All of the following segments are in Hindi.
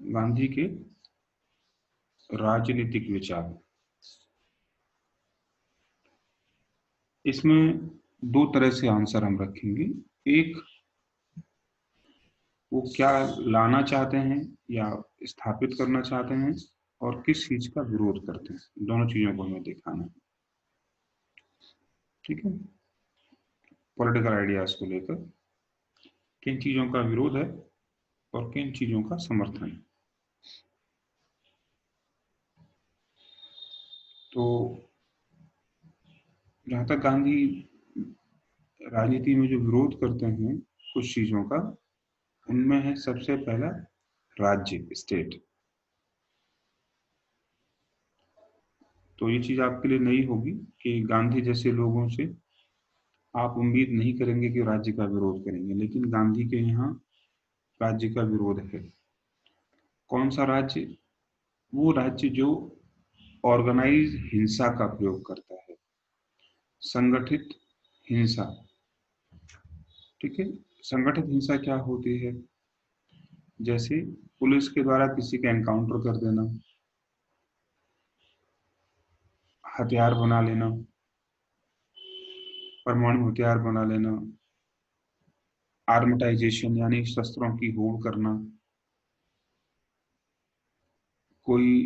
गांधी के राजनीतिक विचार। इसमें दो तरह से आंसर हम रखेंगे। एक, वो क्या लाना चाहते हैं या स्थापित करना चाहते हैं, और किस चीज का विरोध करते हैं। दोनों चीजों को हमें दिखाना है। ठीक है, पॉलिटिकल आइडियाज को लेकर किन चीजों का विरोध है और किन चीजों का समर्थन है। तो जहां तक गांधी राजनीति में जो विरोध करते हैं कुछ चीजों का, उनमें है सबसे पहला राज्य, स्टेट। तो ये चीज आपके लिए नई होगी कि गांधी जैसे लोगों से आप उम्मीद नहीं करेंगे कि राज्य का विरोध करेंगे, लेकिन गांधी के यहाँ राज्य का विरोध है। कौन सा राज्य? वो राज्य जो ऑर्गेनाइज हिंसा का प्रयोग करता है, संगठित हिंसा। ठीक है, संगठित हिंसा क्या होती है? जैसे पुलिस के द्वारा किसी का एनकाउंटर कर देना, हथियार बना लेना, परमाणु हथियार बना लेना, आर्मटाइजेशन यानी शस्त्रों की होड़ करना, कोई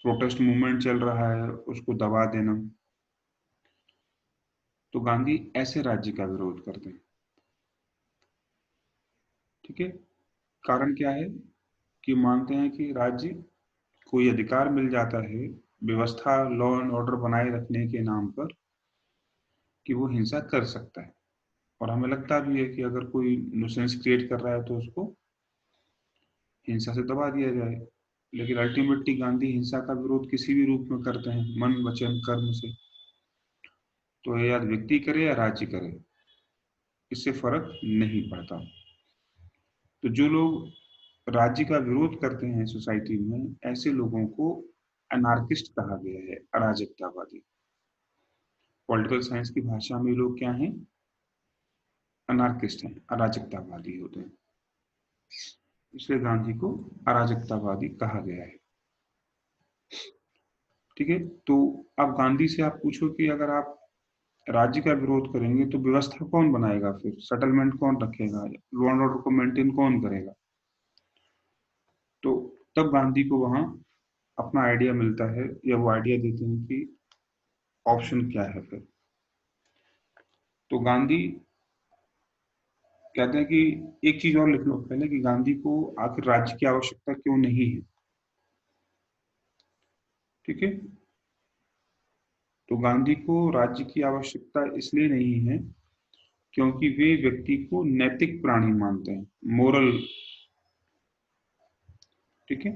प्रोटेस्ट मूवमेंट चल रहा है उसको दबा देना। तो गांधी ऐसे राज्य का विरोध करते हैं। ठीक है, कारण क्या है कि मानते हैं कि राज्य कोई अधिकार मिल जाता है व्यवस्था, लॉ एंड ऑर्डर बनाए रखने के नाम पर, कि वो हिंसा कर सकता है। और हमें लगता भी है कि अगर कोई न्यूसेंस क्रिएट कर रहा है तो उसको हिंसा से दबा दिया जाए। लेकिन अल्टीमेटली गांधी हिंसा का विरोध किसी भी रूप में करते हैं, मन वचन कर्म से। तो ये या व्यक्ति करे या राज्य करे, इससे फर्क नहीं पड़ता। तो जो लोग राज्य का विरोध करते हैं सोसाइटी में, ऐसे लोगों को अनार्किस्ट कहा गया है, अराजकतावादी। पॉलिटिकल साइंस की भाषा में लोग क्या हैं? अनार्किस्ट हैं, अराजकतावादी होते हैं। इसलिए गांधी को अराजकतावादी कहा गया है। ठीक है, तो अब गांधी से आप पूछो कि अगर आप राज्य का विरोध करेंगे तो व्यवस्था कौन बनाएगा, फिर सेटलमेंट कौन रखेगा, लॉ एंड ऑर्डर को मेंटेन कौन करेगा? तो तब गांधी को वहां अपना आइडिया मिलता है, या वो आइडिया देते हैं कि ऑप्शन क्या है फिर। तो गांधी कहते हैं कि एक चीज और लिख लो पहले, कि गांधी को आखिर राज्य की आवश्यकता क्यों नहीं है। ठीक है, तो गांधी को राज्य की आवश्यकता इसलिए नहीं है क्योंकि वे व्यक्ति को नैतिक प्राणी मानते हैं, मोरल। ठीक है,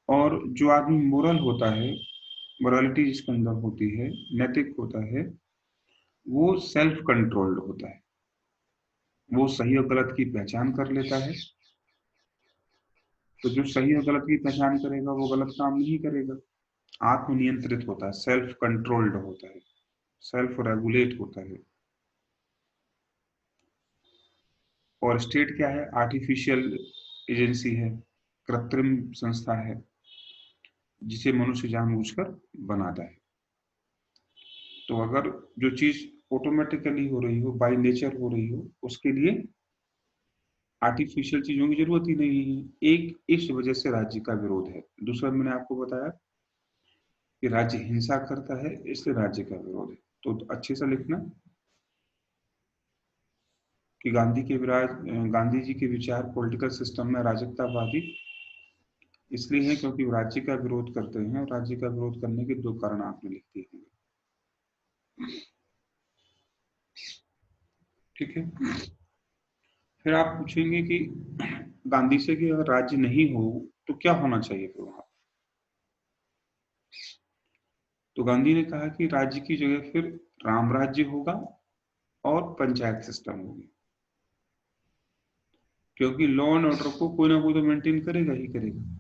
और जो आदमी मोरल होता है, मोरालिटी जिसके अंदर होती है, नैतिक होता है, वो सेल्फ कंट्रोल्ड होता है। वो सही और गलत की पहचान कर लेता है। तो जो सही और गलत की पहचान करेगा वो गलत काम नहीं करेगा। आत्मनियंत्रित होता है, सेल्फ कंट्रोल्ड होता है, सेल्फ रेगुलेट होता है। और स्टेट क्या है? आर्टिफिशियल एजेंसी है, कृत्रिम संस्था है, जिसे मनुष्य जानबूझकर बनाता है। तो अगर जो चीज ऑटोमेटिकली हो रही हो, बाय नेचर हो रही हो, उसके लिए आर्टिफिशियल चीजों की जरूरत ही नहीं है। एक इस वजह से राज्य का विरोध है। दूसरा, मैंने आपको बताया कि राज्य हिंसा करता है, इसलिए राज्य का विरोध है। तो अच्छे से लिखना कि गांधी जी के विचार पॉलिटिकल सिस्टम में अराजकतावादी इसलिए है क्योंकि वो राज्य का विरोध करते हैं, और राज्य का विरोध करने के दो कारण आपने लिख दिए होंगे। ठीक है, फिर आप पूछेंगे कि गांधी से कि अगर राज्य नहीं हो तो क्या होना चाहिए फिर वहां। तो गांधी ने कहा कि राज्य की जगह फिर राम राज्य होगा और पंचायत सिस्टम होगी, क्योंकि लॉ एंड ऑर्डर को कोई ना कोई तो मेंटेन करेगा ही करेगा।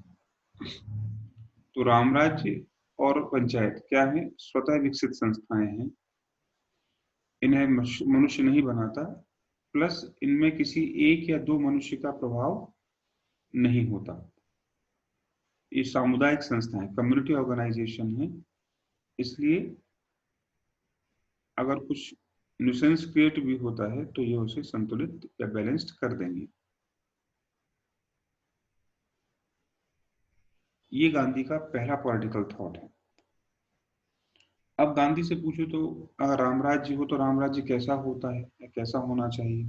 तो राम राज्य और पंचायत क्या है? स्वतः विकसित संस्थाएं हैं, इन्हें मनुष्य नहीं बनाता। प्लस इनमें किसी एक या दो मनुष्य का प्रभाव नहीं होता। ये सामुदायिक संस्था है, कम्युनिटी ऑर्गेनाइजेशन है, इसलिए अगर कुछ न्यूसेंस क्रिएट भी होता है तो ये उसे संतुलित या बैलेंस्ड कर देंगे। ये गांधी का पहला पॉलिटिकल थॉट है। अब गांधी से पूछो तो अगर रामराज्य हो तो रामराज्य कैसा होता है या कैसा होना चाहिए?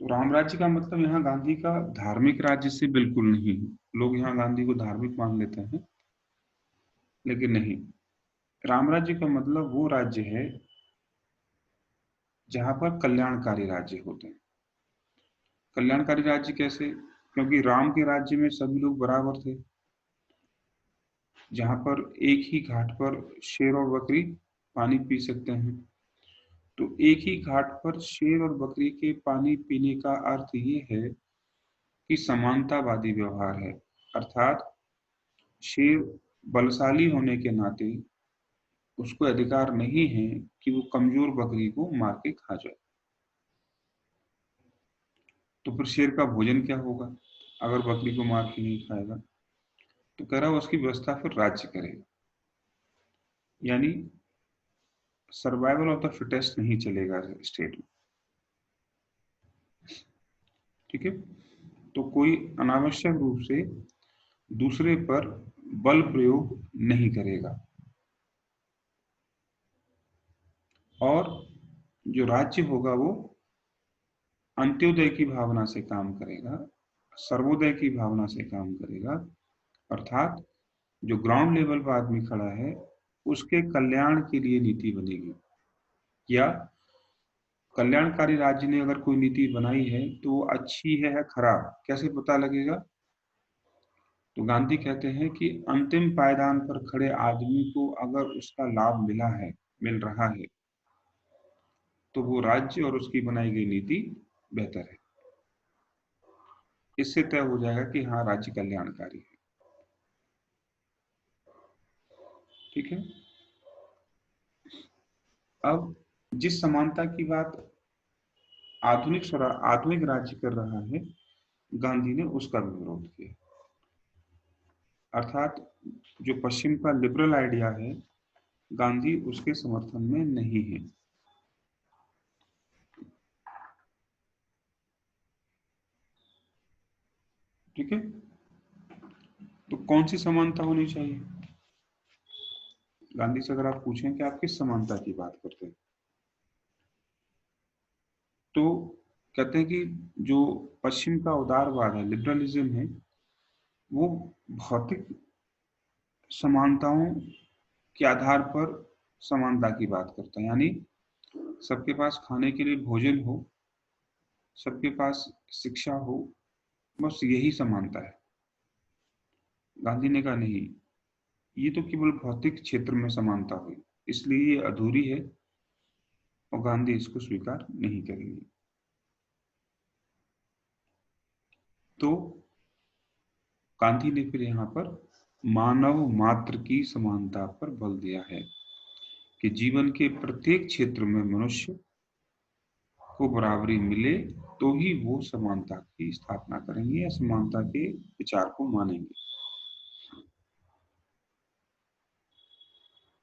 तो रामराज्य का मतलब यहाँ गांधी का धार्मिक राज्य से बिल्कुल नहीं है। लोग यहाँ गांधी को धार्मिक मान लेते हैं, लेकिन नहीं। रामराज्य का मतलब वो राज्य है जहां पर कल्याणकारी राज्य होते हैं। कल्याणकारी राज्य कैसे? क्योंकि राम के राज्य में सभी लोग बराबर थे, जहां पर एक ही घाट पर शेर और बकरी पानी पी सकते हैं। तो एक ही घाट पर शेर और बकरी के पानी पीने का अर्थ ये है कि समानतावादी व्यवहार है। अर्थात शेर बलशाली होने के नाते उसको अधिकार नहीं है कि वो कमजोर बकरी को मार के खा जाए। तो फिर शेर का भोजन क्या होगा अगर बकरी को मार के नहीं खाएगा? तो कह रहा है उसकी व्यवस्था फिर राज्य करेगा। यानी सर्वाइवल ऑफ द फिटेस्ट नहीं चलेगा स्टेट में। ठीक है। तो कोई अनावश्यक रूप से दूसरे पर बल प्रयोग नहीं करेगा। और जो राज्य होगा वो अंत्योदय की भावना से काम करेगा, सर्वोदय की भावना से काम करेगा। अर्थात जो ग्राउंड लेवल पर आदमी खड़ा है उसके कल्याण के लिए नीति बनेगी। या कल्याणकारी राज्य ने अगर कोई नीति बनाई है तो वो अच्छी है या खराब कैसे पता लगेगा? तो गांधी कहते हैं कि अंतिम पायदान पर खड़े आदमी को अगर उसका लाभ मिल रहा है तो वो राज्य और उसकी बनाई गई नीति बेहतर है। इससे तय हो जाएगा कि हाँ राज्य कल्याणकारी है। ठीक है। अब जिस समानता की बात आधुनिक राज्य कर रहा है, गांधी ने उसका भी विरोध किया। अर्थात जो पश्चिम का लिबरल आइडिया है, गांधी उसके समर्थन में नहीं है। ठीक है। तो कौन सी समानता होनी चाहिए? गांधी से अगर आप पूछें कि आप किस समानता की बात करते हैं, तो कहते हैं कि जो पश्चिम का उदारवाद है, लिबरलिज्म है, वो भौतिक समानताओं के आधार पर समानता की बात करता है। यानी सबके पास खाने के लिए भोजन हो, सबके पास शिक्षा हो, बस यही समानता है। गांधी ने कहा नहीं, ये तो केवल भौतिक क्षेत्र में समानता हुई, इसलिए ये अधूरी है और गांधी इसको स्वीकार नहीं करेंगे। तो गांधी ने फिर यहाँ पर मानव मात्र की समानता पर बल दिया है कि जीवन के प्रत्येक क्षेत्र में मनुष्य को बराबरी मिले तो ही वो समानता की स्थापना करेंगे या समानता के विचार को मानेंगे।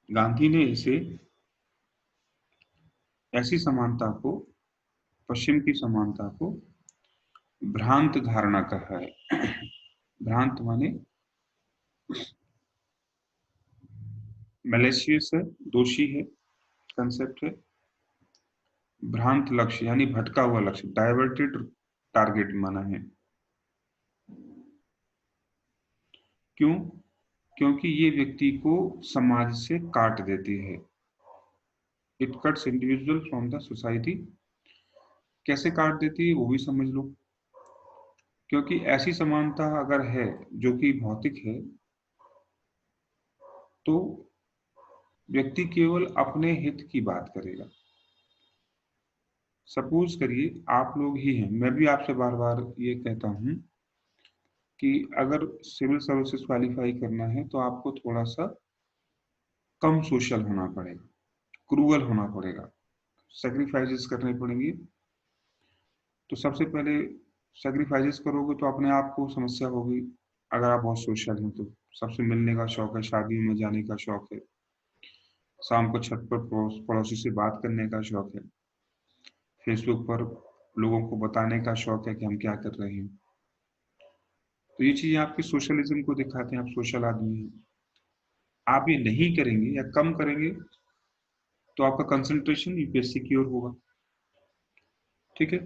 गांधी ने इसे ऐसी समानता को, पश्चिम की समानता को भ्रांत धारणा कहा है। भ्रांत माने मैलिशियस है, दोषी है, कंसेप्ट है। भ्रांत लक्ष्य यानी भटका हुआ लक्ष्य, डाइवर्टेड टारगेट माना है। क्यों? क्योंकि ये व्यक्ति को समाज से काट देती है। It cuts individual from the society. कैसे काट देती है वो भी समझ लो। क्योंकि ऐसी समानता अगर है जो कि भौतिक है, तो व्यक्ति केवल अपने हित की बात करेगा। सपोज करिए आप लोग ही हैं, मैं भी आपसे बार बार ये कहता हूं कि अगर सिविल सर्विसेज क्वालिफाई करना है तो आपको थोड़ा सा कम सोशल होना पड़ेगा, क्रूअल होना पड़ेगा, सेक्रीफाइसेस करने पड़ेंगे। तो सबसे पहले सेक्रीफाइसेस करोगे तो अपने आप को समस्या होगी। अगर आप बहुत सोशल हैं तो सबसे मिलने का शौक है, शादी में जाने का शौक है, शाम को छत पर पड़ोसी से बात करने का शौक है, फेसबुक पर लोगों को बताने का शौक है कि हम क्या कर रहे हैं। तो ये चीजें आपकी सोशलिज्म को दिखाते हैं, आप सोशल आदमी हैं। आप ये नहीं करेंगे या कम करेंगे तो आपका कंसंट्रेशन यूपीएससी की ओर होगा। ठीक है,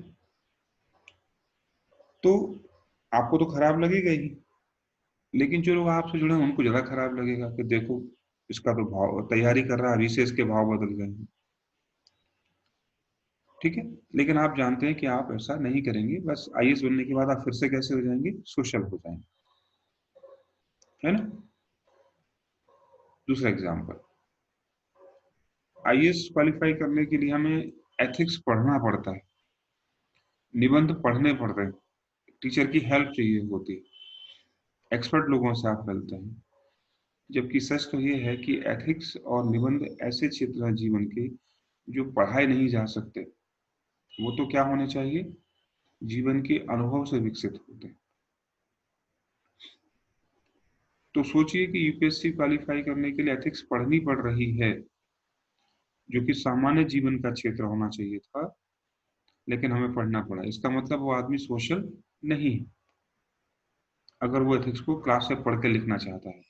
तो आपको तो खराब लगेगा ही, लेकिन जो लोग आपसे जुड़े हैं उनको ज्यादा खराब लगेगा कि देखो इसका तो भाव तैयारी कर रहा है, अभी से इसके भाव बदल गए हैं। ठीक है, लेकिन आप जानते हैं कि आप ऐसा नहीं करेंगे, बस आईएएस बनने के बाद आप फिर से कैसे हो जाएंगे, सोशल हो जाएंगे, है ना। दूसरा एग्जाम्पल, आईएएस क्वालिफाई करने के लिए हमें एथिक्स पढ़ना पड़ता है, निबंध पढ़ने पड़ते हैं, टीचर की हेल्प चाहिए होती है, एक्सपर्ट लोगों से आप मिलते हैं। जबकि सच तो ये है कि एथिक्स और निबंध ऐसे क्षेत्र हैं जीवन के जो पढ़ाए नहीं जा सकते। वो तो क्या होने चाहिए, जीवन के अनुभव से विकसित होते हैं। तो सोचिए कि यूपीएससी क्वालिफाई करने के लिए एथिक्स पढ़नी पड़ रही है, जो कि सामान्य जीवन का क्षेत्र होना चाहिए था, लेकिन हमें पढ़ना पड़ा। इसका मतलब वो आदमी सोशल नहीं है, अगर वो एथिक्स को क्लास से पढ़ के लिखना चाहता है।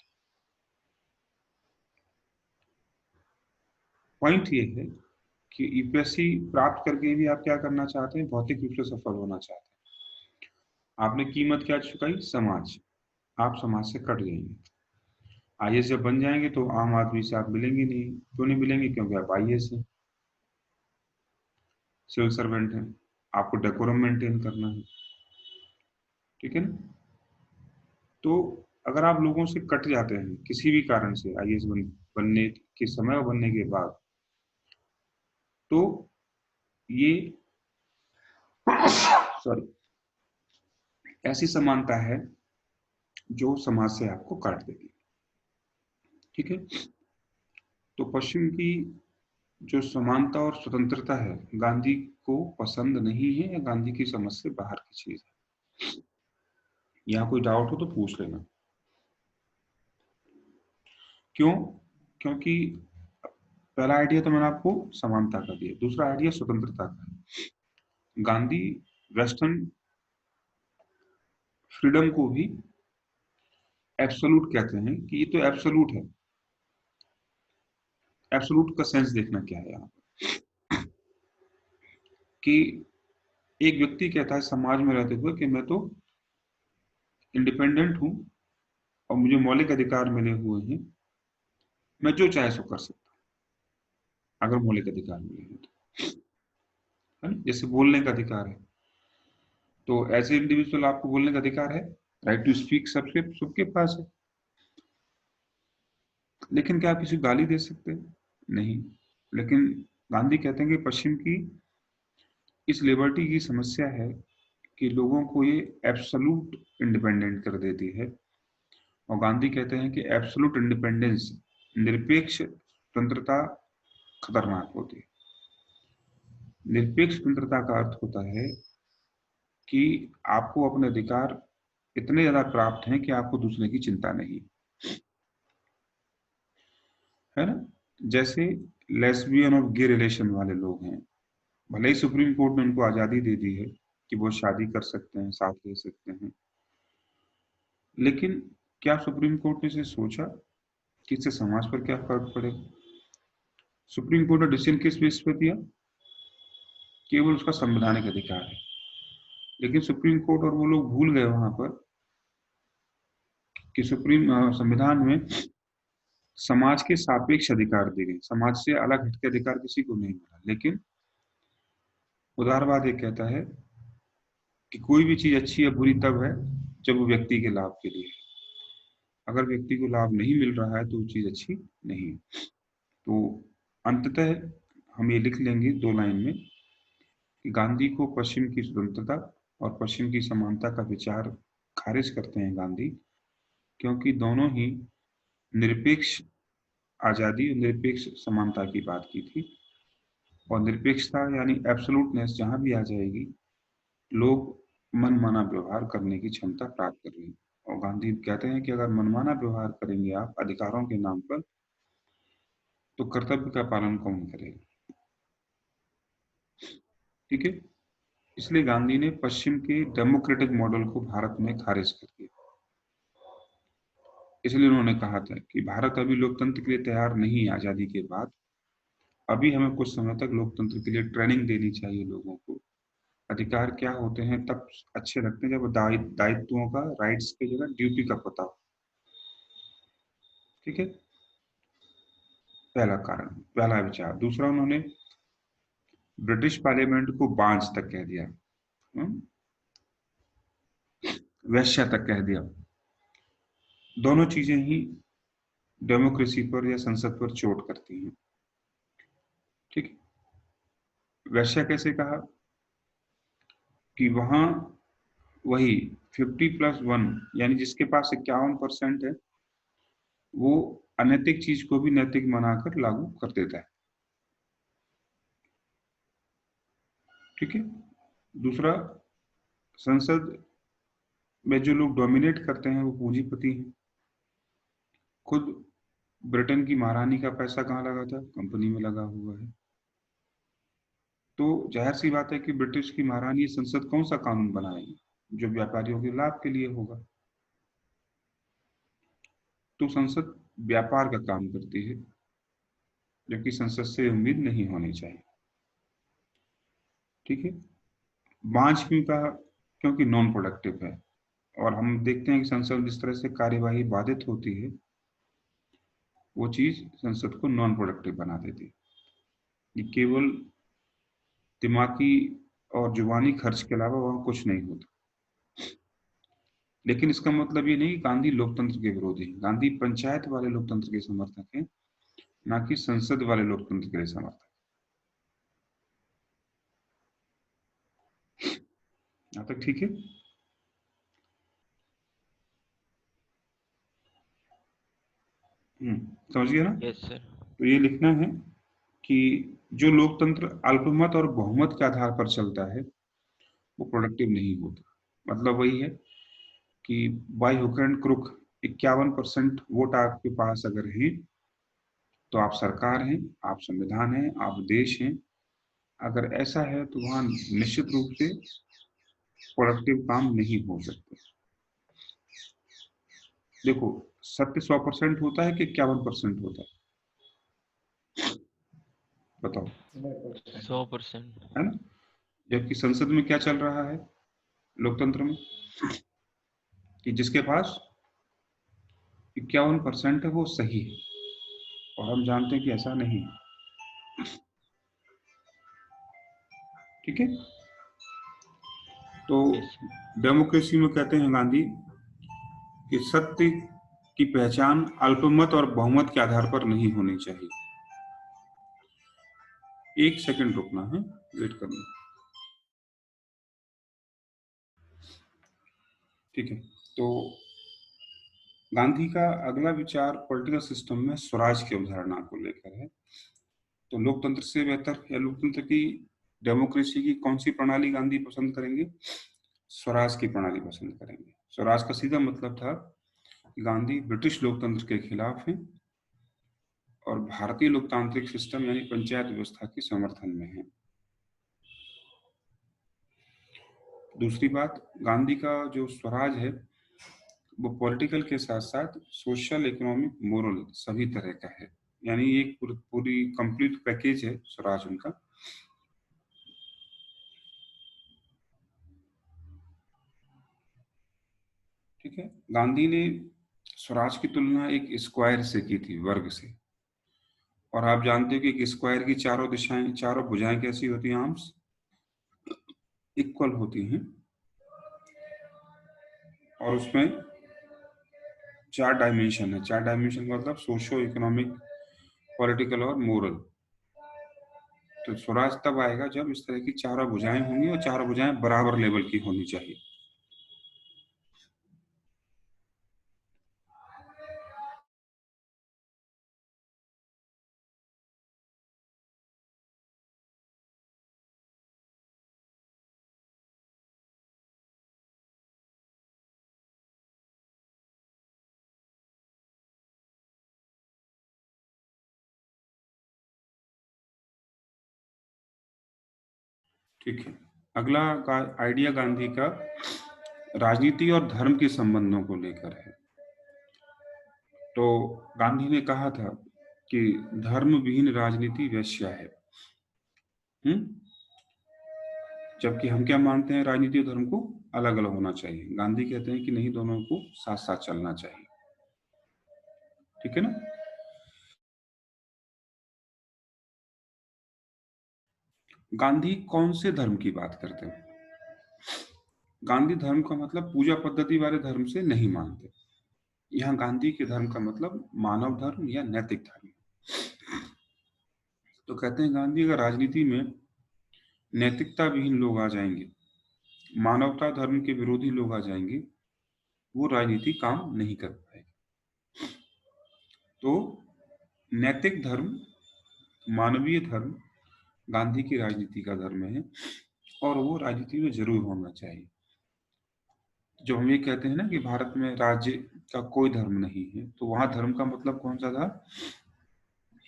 पॉइंट ये है कि यूपीएससी प्राप्त करके भी आप क्या करना चाहते हैं, भौतिक रूप से सफल होना चाहते हैं। आपने कीमत क्या चुकाई, समाज, आप समाज से कट जाएंगे। आईएएस जब बन जाएंगे तो आम आदमी से आप मिलेंगे नहीं। क्यों नहीं मिलेंगे, क्योंकि आप आईएएस हैं, सिविल सर्वेंट हैं, आपको डेकोरम मेंटेन करना है। ठीक है ना। तो अगर आप लोगों से कट जाते हैं किसी भी कारण से, बनने के समय और बनने के बाद, तो ये सॉरी ऐसी समानता है जो समाज से आपको काट देगी। ठीक है, तो पश्चिम की जो समानता और स्वतंत्रता है, गांधी को पसंद नहीं है, या गांधी की समझ से बाहर की चीज है। यहाँ कोई डाउट हो तो पूछ लेना। क्यों, क्योंकि पहला आइडिया तो मैंने आपको समानता का दिया, दूसरा आइडिया स्वतंत्रता का है। गांधी वेस्टर्न फ्रीडम को भी एब्सोलूट कहते हैं कि ये तो एब्सोलूट है। एब्सोलूट का सेंस देखना क्या है यहाँ कि एक व्यक्ति कहता है समाज में रहते हुए कि मैं तो इंडिपेंडेंट हूं और मुझे मौलिक अधिकार मिले हुए हैं, मैं जो चाहे सो कर सकता हूं, अगर मौलिक अधिकार मिले हैं तो, है ना। जैसे बोलने का अधिकार है, तो एज ए इंडिविजुअल आपको बोलने का अधिकार है, राइट टू स्पीक सबके सबके पास है। लेकिन क्या आप किसी को गाली दे सकते हैं, नहीं। लेकिन गांधी कहते हैं कि पश्चिम की इस लिबर्टी की समस्या है कि लोगों को ये एब्सोलूट इंडिपेंडेंट कर देती है। और गांधी कहते हैं कि एब्सोलूट इंडिपेंडेंस, निरपेक्ष स्वतंत्रता खतरनाक होती है। निरपेक्ष स्वतंत्रता का अर्थ होता है कि आपको अपने अधिकार इतने ज्यादा प्राप्त हैं कि आपको दूसरे की चिंता नहीं, है ना। जैसे लेस्बियन और गे रिलेशन वाले लोग हैं, भले ही सुप्रीम कोर्ट ने उनको आजादी दे दी है कि वो शादी कर सकते हैं, साथ रह सकते हैं, लेकिन क्या सुप्रीम कोर्ट ने इसे सोचा कि इससे समाज पर क्या फर्क पड़ेगा। सुप्रीम कोर्ट ने डिसीजन किस बेस पर दिया, केवल उसका संवैधानिक अधिकार है। लेकिन सुप्रीम कोर्ट और वो लोग भूल गए वहां पर कि संविधान में समाज के सापेक्ष अधिकार दिए गए, समाज से अलग हटके अधिकार किसी को नहीं मिला। लेकिन उदारवाद ये कहता है कि कोई भी चीज अच्छी या बुरी तब है जब वो व्यक्ति के लाभ के लिए है। अगर व्यक्ति को लाभ नहीं मिल रहा है तो वो चीज अच्छी नहीं है। तो अंततः हम ये लिख लेंगे दो लाइन में कि गांधी को पश्चिम की स्वतंत्रता और पश्चिम की समानता का विचार खारिज करते हैं गांधी, क्योंकि दोनों ही निरपेक्ष आजादी और निरपेक्ष समानता की बात की थी। और निरपेक्षता यानी एब्सोलूटनेस जहां भी आ जाएगी, लोग मनमाना व्यवहार करने की क्षमता प्राप्त कर रही है। और गांधी कहते हैं कि अगर मनमाना व्यवहार करेंगे आप अधिकारों के नाम पर, तो कर्तव्य का पालन कौन करेगा? ठीक है। इसलिए गांधी ने पश्चिम के डेमोक्रेटिक मॉडल को भारत में खारिज कर दिया। इसलिए उन्होंने कहा था कि भारत अभी लोकतंत्र के लिए तैयार नहीं है आजादी के बाद। अभी हमें कुछ समय तक लोकतंत्र के लिए ट्रेनिंग देनी चाहिए लोगों को। अधिकार क्या होते हैं तब अच्छे लगते हैं जब दायित्वों का, राइट्स की जगह ड्यूटी का पता हो। ठीक है। पहला कारण, पहला विचार। दूसरा, उन्होंने ब्रिटिश पार्लियामेंट को बांझ तक कह दिया, वैश्या तक कह दिया। दोनों चीजें ही डेमोक्रेसी पर या संसद पर चोट करती हैं। ठीक। वैश्या कैसे कहा? कि वहां वही 50+1, यानी जिसके पास 51% है, वो अनैतिक चीज को भी नैतिक बनाकर लागू कर देता है। ठीक है। दूसरा, संसद में जो लोग डोमिनेट करते हैं वो पूंजीपति हैं। खुद ब्रिटेन की महारानी का पैसा कहाँ लगा था? कंपनी में लगा हुआ है। तो जाहिर सी बात है कि ब्रिटिश की महारानी संसद कौन सा कानून बनाएगी जो व्यापारियों के लाभ के लिए होगा? तो संसद व्यापार का काम करती है, जो कि संसद से उम्मीद नहीं होनी चाहिए। ठीक है। बांझ क्यों कहा? क्योंकि नॉन प्रोडक्टिव है। और हम देखते हैं कि संसद जिस तरह से कार्यवाही बाधित होती है, वो चीज संसद को नॉन प्रोडक्टिव बना देती है। ये केवल दिमागी और जुबानी खर्च के अलावा वहां कुछ नहीं होता। लेकिन इसका मतलब ये नहीं कि गांधी लोकतंत्र के विरोधी हैं। गांधी पंचायत वाले लोकतंत्र के समर्थक हैं, ना कि संसद वाले लोकतंत्र के लिए समर्थक। यहाँ तक ठीक है? समझ गए ना? Yes sir. तो ये लिखना है कि जो लोकतंत्र अल्पमत और बहुमत के आधार पर चलता है वो प्रोडक्टिव नहीं होता। मतलब वही है कि by hook and crook 51% vote आपके पास अगर है, तो आप सरकार हैं, आप संविधान हैं, आप देश हैं। अगर ऐसा है तो वहां निश्चित रूप से प्रोडक्टिव काम नहीं हो सकते। देखो, सत्य 100% होता है कि 51% होता है? बताओ। 100%। है ना? जबकि संसद में क्या चल रहा है, लोकतंत्र में, कि जिसके पास 51% है वो सही है। और हम जानते हैं कि ऐसा नहीं है। ठीक है। तो यस सर। डेमोक्रेसी में कहते हैं गांधी कि सत्य की पहचान अल्पमत और बहुमत के आधार पर नहीं होनी चाहिए। एक सेकंड रुकना है, वेट करना। ठीक है। तो गांधी का अगला विचार पॉलिटिकल सिस्टम में स्वराज की अवधारणा को लेकर है। तो लोकतंत्र से बेहतर या लोकतंत्र की, डेमोक्रेसी की कौन सी प्रणाली गांधी पसंद करेंगे? स्वराज की प्रणाली पसंद करेंगे। स्वराज का सीधा मतलब था कि गांधी ब्रिटिश लोकतंत्र के खिलाफ हैं और भारतीय लोकतांत्रिक सिस्टम यानी पंचायत व्यवस्था के समर्थन में है। दूसरी बात, गांधी का जो स्वराज है वो पॉलिटिकल के साथ साथ सोशल, इकोनॉमिक, मोरल सभी तरह का है। यानी एक पूरी कंप्लीट पैकेज है स्वराज उनका। ठीक है। गांधी ने स्वराज की तुलना एक स्क्वायर से की थी, वर्ग से। और आप जानते हो कि एक स्क्वायर की चारों दिशाएं, चारों भुजाएं कैसी होती हैं? आर्म्स इक्वल होती हैं। और उसमें 4 डायमेंशन है। 4 डायमेंशन का मतलब सोशो, इकोनॉमिक, पॉलिटिकल और मोरल। तो स्वराज तब आएगा जब इस तरह की चारों भुजाएं होंगी और चारों भुजाएं बराबर लेवल की होनी चाहिए। ठीक है, अगला आइडिया गांधी का राजनीति और धर्म के संबंधों को लेकर है। तो गांधी ने कहा था कि धर्म विहीन राजनीति वेश्या है। जबकि हम क्या मानते हैं, राजनीति और धर्म को अलग अलग होना चाहिए। गांधी कहते हैं कि नहीं, दोनों को साथ साथ चलना चाहिए। ठीक है ना। गांधी कौन से धर्म की बात करते हैं? गांधी धर्म का मतलब पूजा पद्धति वाले धर्म से नहीं मानते। यहाँ गांधी के धर्म का मतलब मानव धर्म या नैतिक धर्म। तो कहते हैं गांधी, अगर राजनीति में नैतिकता विहीन लोग आ जाएंगे, मानवता धर्म के विरोधी लोग आ जाएंगे, वो राजनीति काम नहीं कर पाएगी। तो नैतिक धर्म, मानवीय धर्म गांधी की राजनीति का धर्म है, और वो राजनीति में जरूर होना चाहिए। जो हम ये कहते हैं ना कि भारत में राज्य का कोई धर्म नहीं है, तो वहां धर्म का मतलब कौन सा था?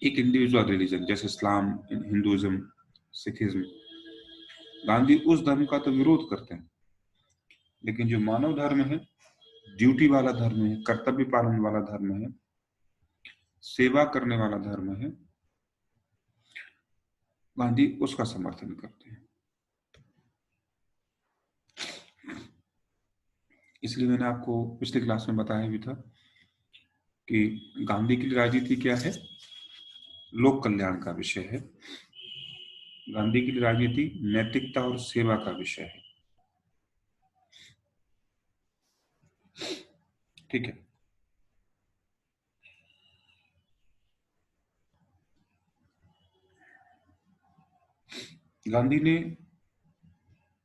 एक इंडिविजुअल रिलीजन, जैसे इस्लाम, हिंदुइज्म, सिखिज्म। गांधी उस धर्म का तो विरोध करते हैं, लेकिन जो मानव धर्म है, ड्यूटी वाला धर्म है, कर्तव्य पालन वाला धर्म है, सेवा करने वाला धर्म है, गांधी उसका समर्थन करते हैं। इसलिए मैंने आपको पिछली क्लास में बताया भी था कि गांधी की राजनीति क्या है? लोक कल्याण का विषय है। गांधी की राजनीति नैतिकता और सेवा का विषय है। ठीक है। गांधी ने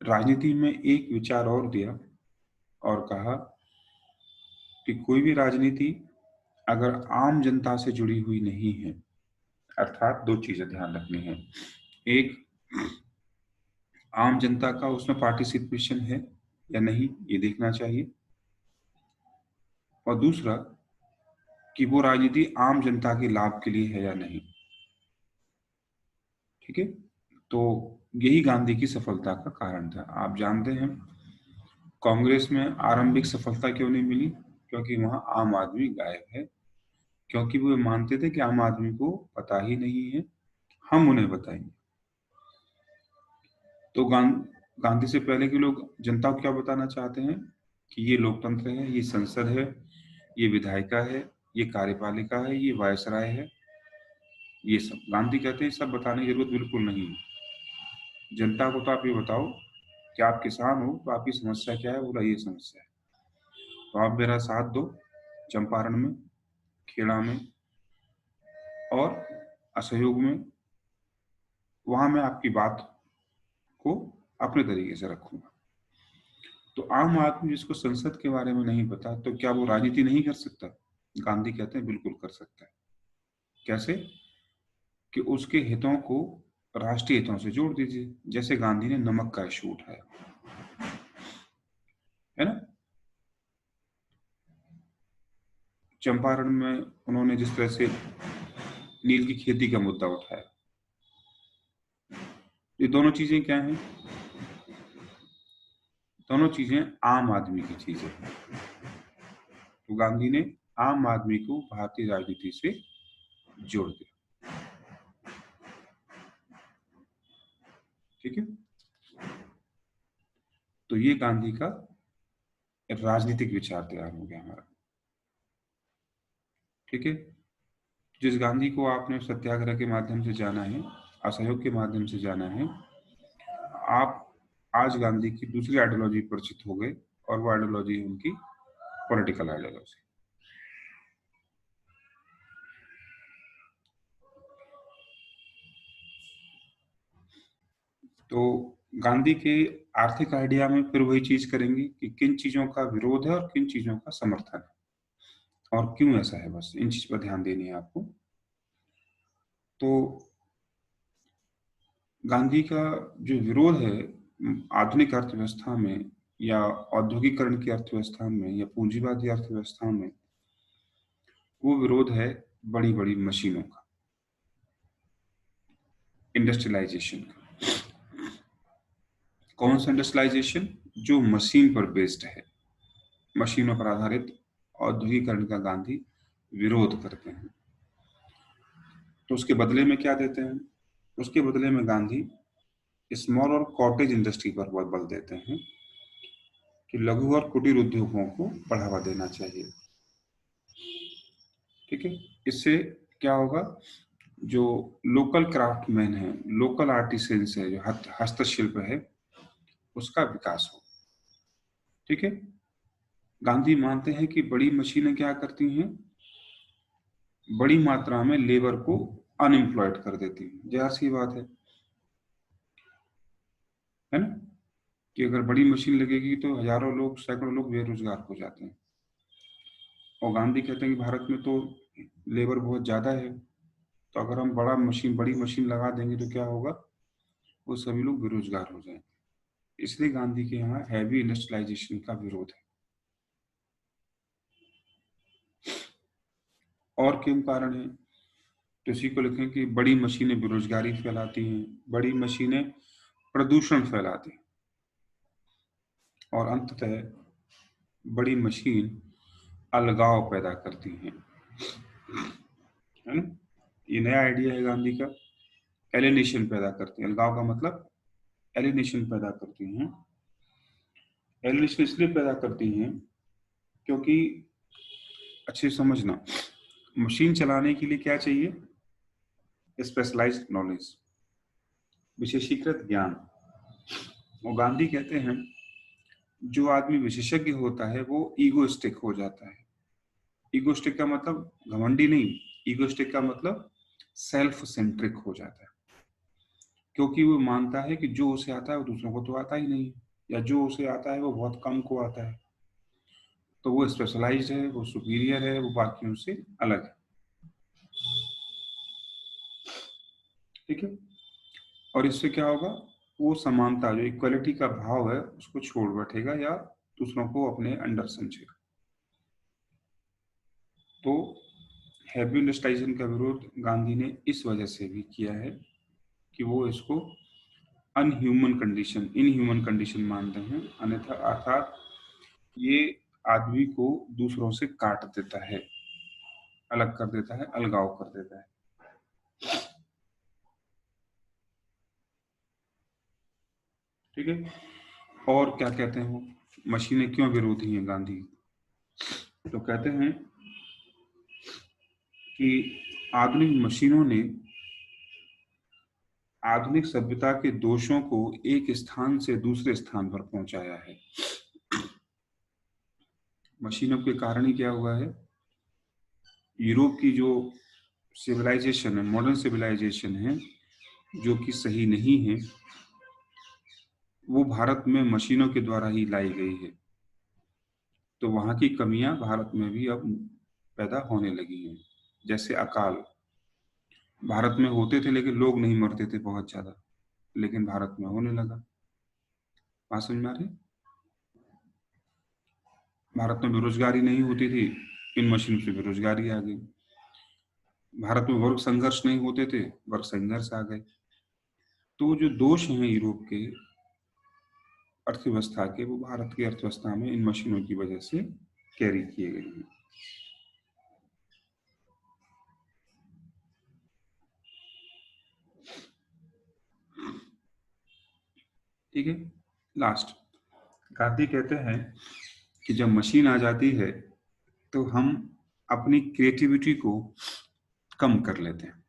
राजनीति में एक विचार और दिया और कहा कि कोई भी राजनीति अगर आम जनता से जुड़ी हुई नहीं है, अर्थात दो चीजें ध्यान रखनी है। एक, आम जनता का उसमें पार्टिसिपेशन है या नहीं, ये देखना चाहिए। और दूसरा, कि वो राजनीति आम जनता के लाभ के लिए है या नहीं। ठीक है। तो यही गांधी की सफलता का कारण था। आप जानते हैं कांग्रेस में आरंभिक सफलता क्यों नहीं मिली? क्योंकि वहां आम आदमी गायब है। क्योंकि वो मानते थे कि आम आदमी को पता ही नहीं है, हम उन्हें बताएंगे। तो गांधी से पहले के लोग जनता को क्या बताना चाहते हैं कि ये लोकतंत्र है, ये संसद है, ये विधायिका है, ये कार्यपालिका है, ये वायसराय है। ये सब गांधी कहते हैं, सब बताने की जरूरत बिल्कुल नहीं है। जनता को तो आप ये बताओ कि आप किसान हो तो आपकी समस्या क्या है, बोला ये समस्या है, तो आप मेरा साथ दो चंपारण में, खेड़ा में और असहयोग में, वहां मैं आपकी बात को अपने तरीके से रखूंगा। तो आम आदमी जिसको संसद के बारे में नहीं पता, तो क्या वो राजनीति नहीं कर सकता? गांधी कहते हैं बिल्कुल कर सकता है। कैसे? कि उसके हितों को राष्ट्रीय हितों से जोड़ दीजिए। जैसे गांधी ने नमक का इशू उठाया, है ना। चंपारण में उन्होंने जिस तरह से नील की खेती का मुद्दा उठाया, ये दोनों चीजें क्या हैं? दोनों चीजें आम आदमी की चीजें हैं। तो गांधी ने आम आदमी को भारतीय राजनीति से जोड़ दिया। ठीक है। तो ये गांधी का राजनीतिक विचार तैयार हो गया हमारा। ठीक है। जिस गांधी को आपने सत्याग्रह के माध्यम से जाना है, असहयोग के माध्यम से जाना है, आप आज गांधी की दूसरी आइडियोलॉजी परिचित हो गए, और वो आइडियोलॉजी है उनकी पॉलिटिकल आइडियोलॉजी। तो गांधी के आर्थिक आइडिया में फिर वही चीज करेंगे कि किन चीजों का विरोध है और किन चीजों का समर्थन है और क्यों ऐसा है, बस इन चीज पर ध्यान देनी है आपको। तो गांधी का जो विरोध है आधुनिक अर्थव्यवस्था में या औद्योगिकरण की अर्थव्यवस्था में या पूंजीवादी अर्थव्यवस्था में, वो विरोध है बड़ी बड़ी मशीनों का, इंडस्ट्रियलाइजेशन का। कौन सा इंडस्ट्रियलाइजेशन? जो मशीन पर बेस्ड है, मशीनों पर आधारित औद्योगिकरण का गांधी विरोध करते हैं। तो उसके बदले में क्या देते हैं? उसके बदले में गांधी स्मॉल और कॉटेज इंडस्ट्री पर बहुत बल देते हैं कि लघु और कुटीर उद्योगों को बढ़ावा देना चाहिए। ठीक है, इससे क्या होगा? जो लोकल क्राफ्टमैन है, लोकल आर्टिसंस है, जो हस्तशिल्प है, उसका विकास हो। ठीक है, गांधी मानते हैं कि बड़ी मशीनें क्या करती हैं? बड़ी मात्रा में लेबर को अनएम्प्लॉयड कर देती हैं। जरा सी बात है ना, कि अगर बड़ी मशीन लगेगी तो हजारों लोग, सैकड़ों लोग बेरोजगार हो जाते हैं। और गांधी कहते हैं कि भारत में तो लेबर बहुत ज्यादा है, तो अगर हम बड़ी मशीन लगा देंगे तो क्या होगा? वो सभी लोग बेरोजगार हो जाएंगे। इसलिए गांधी के यहाँ हैवी इंडस्ट्रियलाइजेशन का विरोध है। और क्यों कारण है? तो इसी को लिखें कि बड़ी मशीनें बेरोजगारी फैलाती हैं, बड़ी मशीनें प्रदूषण फैलाती हैं, और अंततः बड़ी मशीन अलगाव पैदा करती हैं। है ना, ये नया आइडिया है गांधी का। एलिनेशन पैदा करती हैं, अलगाव का मतलब एलिनेशन पैदा करती हैं। एलिनेशन इसलिए पैदा करती हैं क्योंकि, अच्छे समझना, मशीन चलाने के लिए क्या चाहिए? स्पेशलाइज्ड नॉलेज, विशेषीकृत ज्ञान। और गांधी कहते हैं जो आदमी विशेषज्ञ होता है वो ईगोइस्टिक हो जाता है। ईगोइस्टिक का मतलब घमंडी नहीं, ईगोइस्टिक का मतलब सेल्फ सेंट्रिक हो जाता है, क्योंकि वो मानता है कि जो उसे आता है वो दूसरों को तो आता ही नहीं, या जो उसे आता है वो बहुत कम को आता है, तो वो स्पेशलाइज्ड है, वो सुपीरियर है, वो बाकियों से अलग है। ठीक है, और इससे क्या होगा? वो समानता, जो इक्वलिटी का भाव है, उसको छोड़ बैठेगा या दूसरों को अपने अंडर समझेगा। तो हैवी इंडस्ट्रियलाइजेशन का विरोध गांधी ने इस वजह से भी किया है कि वो इसको अनह्यूमन कंडीशन, इनह्यूमन कंडीशन मानते हैं। अन्यथा अर्थात ये आदमी को दूसरों से काट देता है, अलग कर देता है, अलगाव कर देता है। ठीक है, और क्या कहते हैं वो, मशीनें क्यों विरोधी हैं गांधी? तो कहते हैं कि आधुनिक मशीनों ने आधुनिक सभ्यता के दोषों को एक स्थान से दूसरे स्थान पर पहुंचाया है। मशीनों के कारण ही क्या हुआ है? यूरोप की जो सिविलाइजेशन है, मॉडर्न सिविलाइजेशन है, जो कि सही नहीं है, वो भारत में मशीनों के द्वारा ही लाई गई है। तो वहां की कमियां भारत में भी अब पैदा होने लगी हैं। जैसे अकाल, भारत में होते थे लेकिन लोग नहीं मरते थे बहुत ज्यादा, लेकिन भारत में होने लगा। बात समझ में आ रही? भारत में बेरोजगारी नहीं होती थी, इन मशीन से बेरोजगारी आ गई। भारत में वर्ग संघर्ष नहीं होते थे, वर्ग संघर्ष आ गए। तो जो दोष हैं यूरोप के अर्थव्यवस्था के, वो भारत की अर्थव्यवस्था में इन मशीनों की वजह से कैरी किए गए हैं। ठीक है, लास्ट, गांधी कहते हैं कि जब मशीन आ जाती है तो हम अपनी क्रिएटिविटी को कम कर लेते हैं।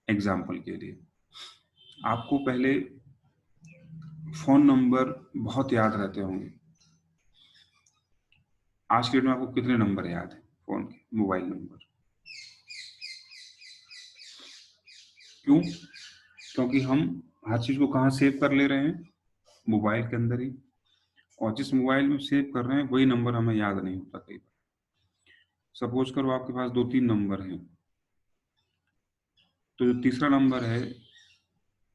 एग्जाम्पल के लिए, आपको पहले फोन नंबर बहुत याद रहते होंगे। आज के डेट में आपको कितने नंबर याद है फोन के, मोबाइल नंबर? क्यों? क्योंकि हम हर चीज को कहाँ सेव कर ले रहे हैं? मोबाइल के अंदर ही। और जिस मोबाइल में सेव कर रहे हैं वही नंबर हमें याद नहीं होता कई बार। सपोज करो आपके पास दो तीन नंबर हैं, तो जो तीसरा नंबर है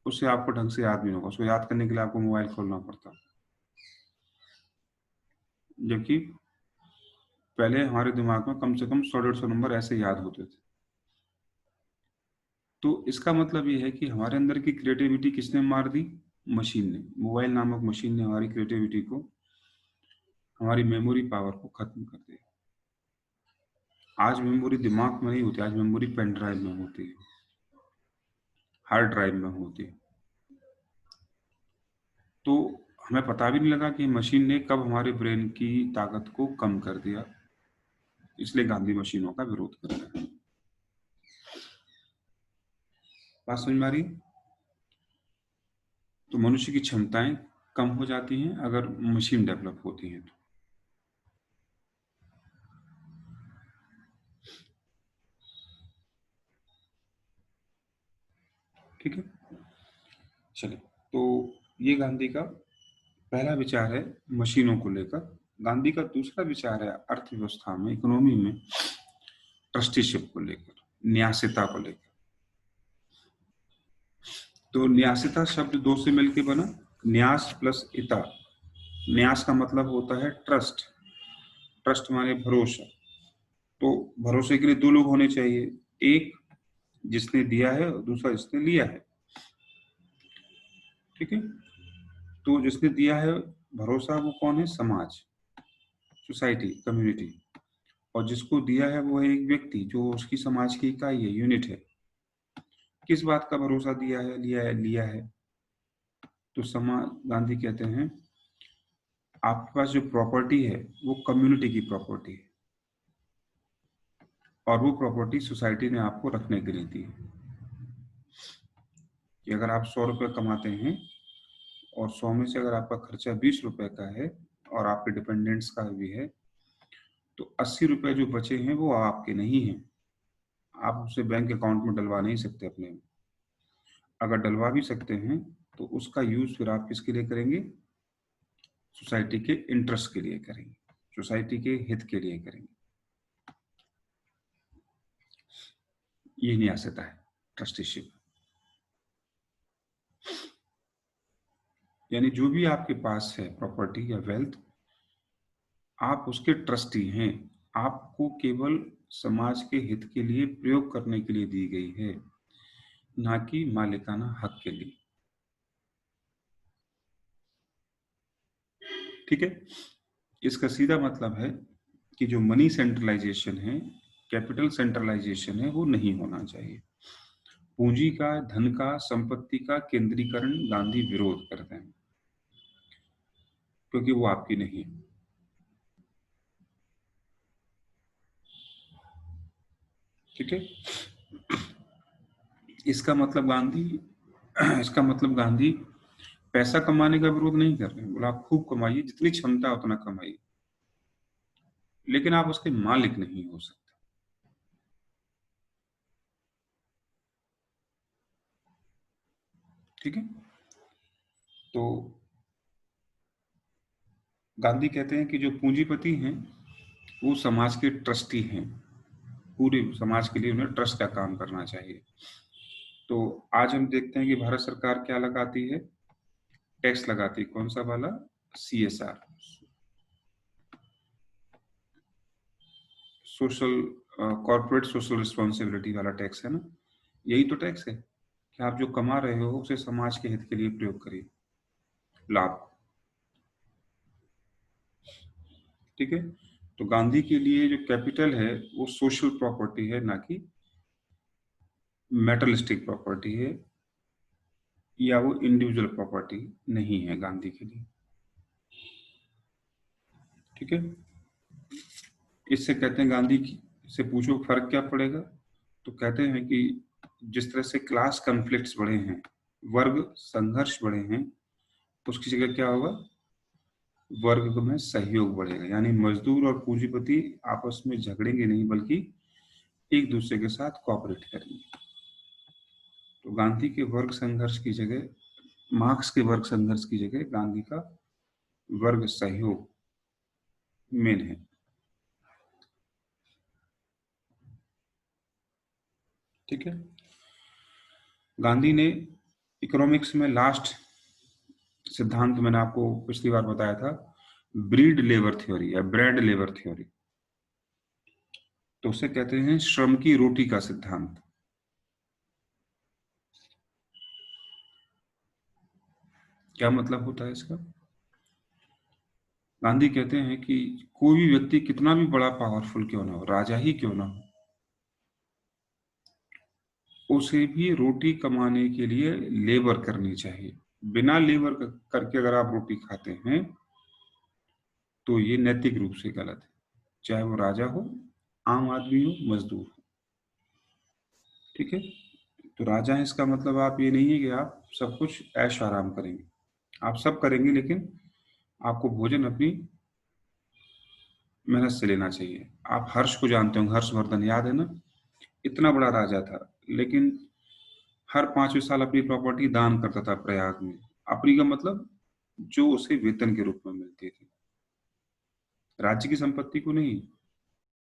उससे आपको ढंग से याद नहीं होगा, उसको याद करने के लिए आपको मोबाइल खोलना पड़ता। जबकि पहले हमारे दिमाग में कम से कम 100-150 नंबर ऐसे याद होते थे। तो इसका मतलब ये है कि हमारे अंदर की क्रिएटिविटी किसने मार दी? मशीन ने, मोबाइल नामक मशीन ने हमारी क्रिएटिविटी को, हमारी मेमोरी पावर को खत्म कर दिया। आज मेमोरी दिमाग में नहीं होती, आज मेमोरी पेन ड्राइव में होती है, हार्ड ड्राइव में होती है। तो हमें पता भी नहीं लगा कि मशीन ने कब हमारे ब्रेन की ताकत को कम कर दिया। इसलिए गांधी मशीनों का विरोध कर रहा है। बात समझ में आ रही? तो मनुष्य की क्षमताएं कम हो जाती हैं अगर मशीन डेवलप होती है तो। ठीक है, चलिए। तो ये गांधी का पहला विचार है मशीनों को लेकर। गांधी का दूसरा विचार है अर्थव्यवस्था में, इकोनॉमी में ट्रस्टीशिप को लेकर, न्यासिता को लेकर। तो न्यासिता शब्द दो से मिलकर बना, न्यास प्लस इता। न्यास का मतलब होता है ट्रस्ट, ट्रस्ट माने भरोसा। तो भरोसे के लिए दो लोग होने चाहिए, एक जिसने दिया है और दूसरा जिसने लिया है। ठीक है, तो जिसने दिया है भरोसा वो कौन है? समाज, सोसाइटी, कम्युनिटी। और जिसको दिया है वो है एक व्यक्ति जो उसकी समाज की इकाई है, यूनिट है। किस बात का भरोसा दिया है, लिया है? तो समाज, गांधी कहते हैं आपके पास जो प्रॉपर्टी है वो कम्युनिटी की प्रॉपर्टी है, और वो प्रॉपर्टी सोसाइटी ने आपको रखने के लिए दी है। कि अगर आप 100 रुपये कमाते हैं और 100 में से अगर आपका खर्चा 20 रुपए का है और आपके डिपेंडेंट्स का भी है, तो 80 रुपए जो बचे हैं वो आपके नहीं हैं। आप उसे बैंक अकाउंट में डलवा नहीं सकते अपने में। अगर डलवा भी सकते हैं तो उसका यूज फिर आप किसके लिए करेंगे? सोसाइटी के इंटरेस्ट के लिए करेंगे, सोसाइटी के हित के लिए करेंगे। ये न्यासिता है, ट्रस्टीशिप। यानी जो भी आपके पास है प्रॉपर्टी या वेल्थ, आप उसके ट्रस्टी हैं। आपको केवल समाज के हित के लिए प्रयोग करने के लिए दी गई है, ना कि मालिकाना हक के लिए। ठीक है, इसका सीधा मतलब है कि जो मनी सेंट्रलाइजेशन है, कैपिटल सेंट्रलाइजेशन है, वो नहीं होना चाहिए। पूंजी का, धन का, संपत्ति का केंद्रीकरण गांधी विरोध करते हैं, क्योंकि वो आपकी नहीं है। ठीक है, इसका मतलब गांधी इसका मतलब गांधी पैसा कमाने का विरोध नहीं कर रहे हैं। बोला आप खूब कमाइए, जितनी क्षमता है उतना कमाइए, लेकिन आप उसके मालिक नहीं हो सकते। ठीक है, तो गांधी कहते हैं कि जो पूंजीपति हैं वो समाज के ट्रस्टी हैं, पूरे समाज के लिए उन्हें ट्रस्ट का काम करना चाहिए। तो आज हम देखते हैं कि भारत सरकार क्या लगाती है? टैक्स लगाती है। कौन सा वाला? CSR, social corporate social responsibility वाला टैक्स है ना। यही तो टैक्स है कि आप जो कमा रहे हो उसे समाज के हित के लिए प्रयोग करिए, लाभ। ठीक है, तो गांधी के लिए जो कैपिटल है वो सोशल प्रॉपर्टी है, ना कि मेटलिस्टिक प्रॉपर्टी है, या वो इंडिविजुअल प्रॉपर्टी नहीं है गांधी के लिए। ठीक है, इससे कहते हैं गांधी की से पूछो फर्क क्या पड़ेगा, तो कहते हैं कि जिस तरह से क्लास कॉन्फ्लिक्ट्स बढ़े हैं, वर्ग संघर्ष बढ़े हैं, उसकी जगह क्या होगा? वर्ग में सहयोग बढ़ेगा। यानी मजदूर और पूंजीपति आपस में झगड़ेंगे नहीं, बल्कि एक दूसरे के साथ कोऑपरेट करेंगे। तो गांधी के वर्ग संघर्ष की जगह, मार्क्स के वर्ग संघर्ष की जगह गांधी का वर्ग सहयोग मेन है। ठीक है, गांधी ने इकोनॉमिक्स में लास्ट सिद्धांत मैंने आपको पिछली बार बताया था, ब्रीड लेबर थ्योरी या ब्रेड लेबर थ्योरी। तो उसे कहते हैं श्रम की रोटी का सिद्धांत। क्या मतलब होता है इसका? गांधी कहते हैं कि कोई भी व्यक्ति कितना भी बड़ा पावरफुल क्यों ना हो, राजा ही क्यों ना हो, उसे भी रोटी कमाने के लिए लेबर करनी चाहिए। बिना लेबर करके अगर आप रोटी खाते हैं तो ये नैतिक रूप से गलत है, चाहे वो राजा हो, आम आदमी हो, मजदूर हो। ठीक है? तो राजा है इसका मतलब आप ये नहीं है कि आप सब कुछ ऐश आराम करेंगे। आप सब करेंगे, लेकिन आपको भोजन अपनी मेहनत से लेना चाहिए। आप हर्ष को जानते हो, हर्षवर्धन याद है ना? इतना बड़ा राजा था, लेकिन हर 5वें साल अपनी प्रॉपर्टी दान करता था प्रयाग में। अपनी का मतलब जो उसे वेतन के रूप में मिलती थी, राज्य की संपत्ति को नहीं।